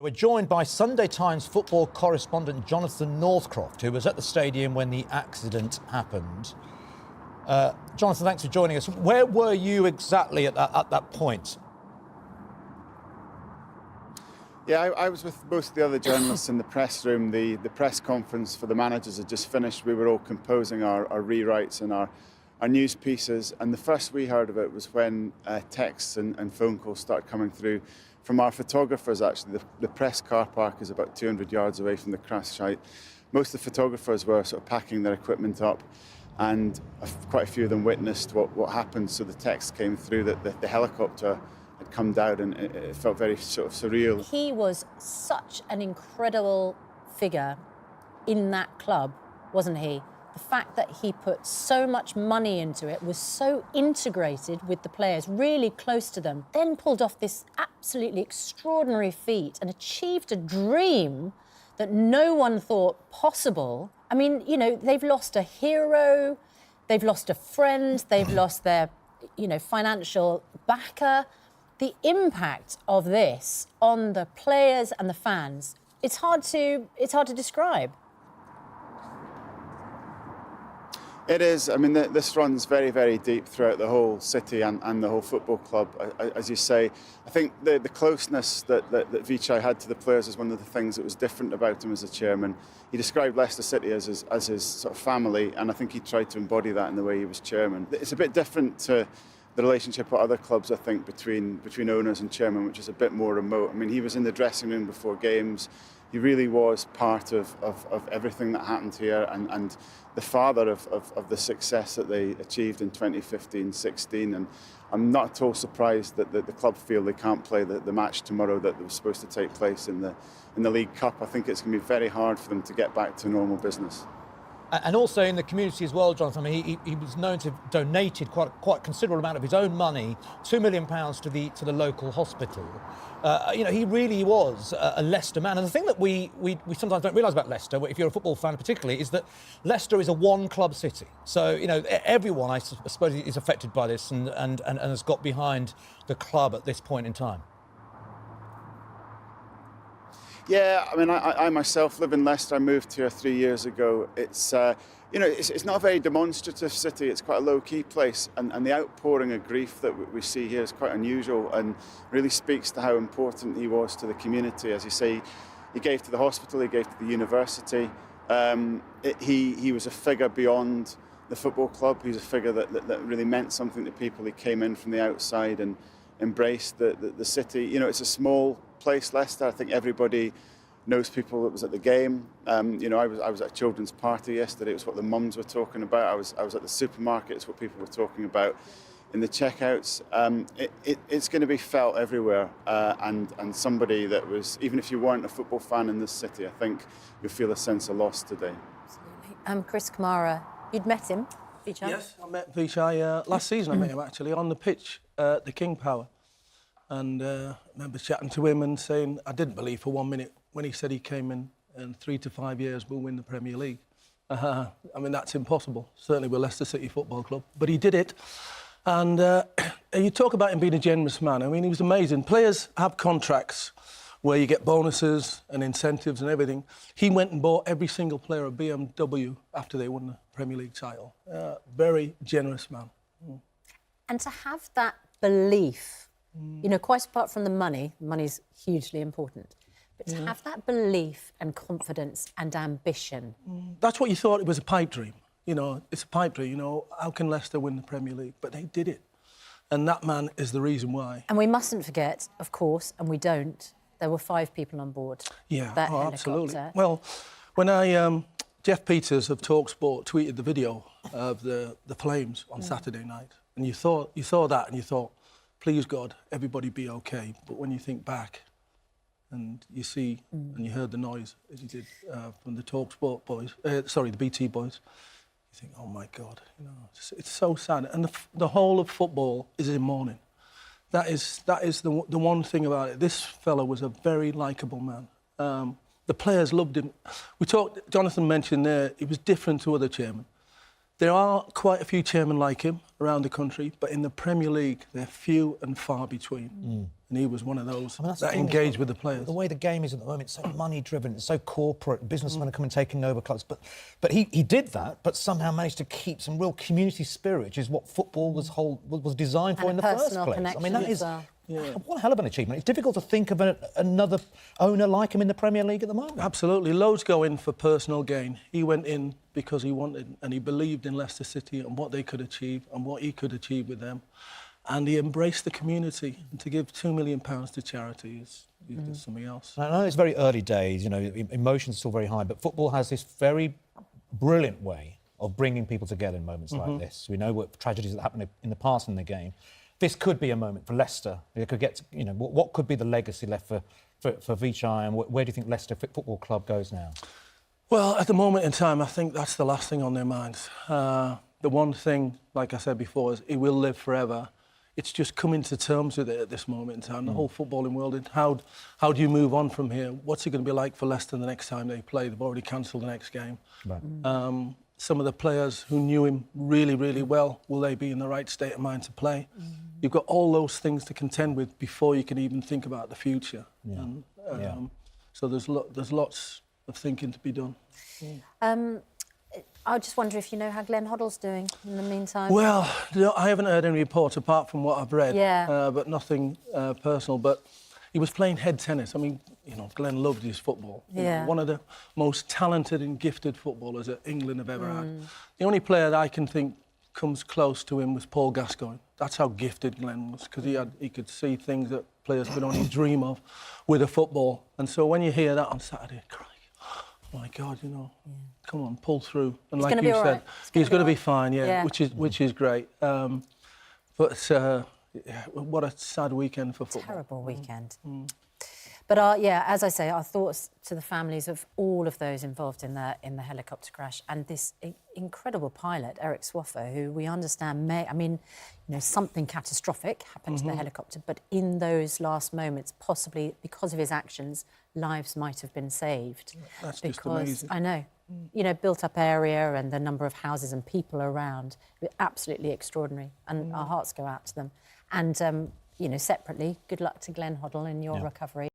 We're joined by Sunday Times football correspondent Jonathan Northcroft, who was at the stadium when the accident happened. Jonathan, thanks for joining us. Where were you exactly at that point? Yeah, I was with most of the other journalists in the press room. The press conference for the managers had just finished. We were all composing our rewrites and our news pieces. And the first we heard of it was when texts and phone calls started coming through from our photographers, actually. The press car park is about 200 yards away from the crash site. Most of the photographers were sort of packing their equipment up, and quite a few of them witnessed what happened. So the text came through that the helicopter had come down, and it felt very sort of surreal. He was such an incredible figure in that club, wasn't he? The fact that he put so much money into it, was so integrated with the players, really close to them, then pulled off this absolutely extraordinary feat and achieved a dream that no one thought possible. I mean, you know, they've lost a hero, they've lost a friend, they've lost their, financial backer. The impact of this on the players and the fans, it's hard to describe. It is. I mean, this runs very, very deep throughout the whole city and the whole football club. As you say, I think the closeness that Vichai had to the players is one of the things that was different about him as a chairman. He described Leicester City as his sort of family, and I think he tried to embody that in the way he was chairman. It's a bit different to the relationship at other clubs, I think, between owners and chairman, which is a bit more remote. I mean, he was in the dressing room before games. He really was part of everything that happened here, and the father of the success that they achieved in 2015-16. And I'm not at all surprised that the club feel they can't play the match tomorrow that was supposed to take place in the League Cup. I think it's going to be very hard for them to get back to normal business. And also in the community as well, Jonathan. I mean, he was known to have donated quite a considerable amount of his own money, £2 million to the local hospital. He really was a Leicester man. And the thing that we sometimes don't realise about Leicester, if you're a football fan particularly, is that Leicester is a one-club city. So, everyone, I suppose, is affected by this and has got behind the club at this point in time. Yeah, I mean, I myself live in Leicester. I moved here 3 years ago. It's, it's not a very demonstrative city. It's quite a low-key place, and the outpouring of grief that we see here is quite unusual and really speaks to how important he was to the community. As you say, he gave to the hospital, he gave to the university. He was a figure beyond the football club. He was a figure that really meant something to people. He came in from the outside and embraced the city. It's a small place, Leicester. I think everybody knows people that was at the game. I was at a children's party yesterday. It was what the mums were talking about. I was at the supermarket. It's what people were talking about in the checkouts. It's going to be felt everywhere. And somebody that was, even if you weren't a football fan in this city, I think you'll feel a sense of loss today. Absolutely. Chris Kamara, you'd met him, Vichai? Yes, I met Vichai last season. I met him actually on the pitch at the King Power. And I remember chatting to him and saying, I didn't believe for 1 minute when he said he came in 3 to 5 years we'll win the Premier League. I mean, that's impossible, certainly with Leicester City Football Club. But he did it. And you talk about him being a generous man. I mean, he was amazing. Players have contracts where you get bonuses and incentives and everything. He went and bought every single player a BMW after they won the Premier League title. Very generous man. And to have that belief, quite apart from the money's hugely important, but to have that belief and confidence and ambition. That's what you thought. It was a pipe dream. It's a pipe dream. How can Leicester win the Premier League? But they did it. And that man is the reason why. And we mustn't forget, of course, and we don't, there were 5 people on board. Yeah, that absolutely. helicopter. Well, when Jeff Peters of TalkSport tweeted the video of the flames on Saturday night, and you saw that and you thought, please God, everybody be okay. But when you think back and you see and you heard the noise, as you did from the TalkSport boys, the BT boys, you think, oh my God, it's so sad. And the whole of football is in mourning. That is the one thing about it. This fella was a very likeable man. The players loved him. Jonathan mentioned there, he was different to other chairmen. There are quite a few chairmen like him around the country, but in the Premier League, they're few and far between. And he was one of those that engaged with the players. The way the game is at the moment, it's so money-driven, it's so corporate, businessmen are coming taking over clubs. But he did that, but somehow managed to keep some real community spirit, which is what football was designed for in the first place. I mean, that is what a hell of an achievement. It's difficult to think of another owner like him in the Premier League at the moment. Absolutely. Loads go in for personal gain. He went in because he wanted and he believed in Leicester City and what they could achieve and what he could achieve with them. And he embraced the community. And to give £2 million to charity is something else. I know it's very early days, you know, emotions are still very high, but football has this very brilliant way of bringing people together in moments like this. We know what tragedies that happened in the past in the game. This could be a moment for Leicester. It could get, you know, what could be the legacy left for Vichai, and where do you think Leicester Football Club goes now? Well, at the moment in time, I think that's the last thing on their minds. The one thing, like I said before, is it will live forever. It's just coming to terms with it at this moment in time. The whole footballing world, how do you move on from here? What's it going to be like for Leicester the next time they play? They've already cancelled the next game. Right. Some of the players who knew him really, really well, will they be in the right state of mind to play? You've got all those things to contend with before you can even think about the future. So there's lots of thinking to be done. I just wonder if you know how Glenn Hoddle's doing in the meantime. Well, I haven't heard any reports apart from what I've read, but nothing personal. But he was playing head tennis. I mean, you know, Glenn loved his football. You know, one of the most talented and gifted footballers that England have ever had. The only player that I can think comes close to him was Paul Gascoigne. That's how gifted Glenn was, because he could see things that players could only dream of with a football. And so when you hear that on Saturday, cry. Oh my God, you know, come on, pull through. And like you said, he's going to be fine, which is great. But what a sad weekend for football. Terrible weekend. But as I say, our thoughts to the families of all of those involved in the helicopter crash, and this incredible pilot, Eric Swaffer, who we understand something catastrophic happened to the helicopter, but in those last moments, possibly because of his actions, lives might have been saved. That's just amazing. I know, you know, built up area and the number of houses and people around, absolutely extraordinary, and our hearts go out to them. And, you know, separately, good luck to Glenn Hoddle in your recovery.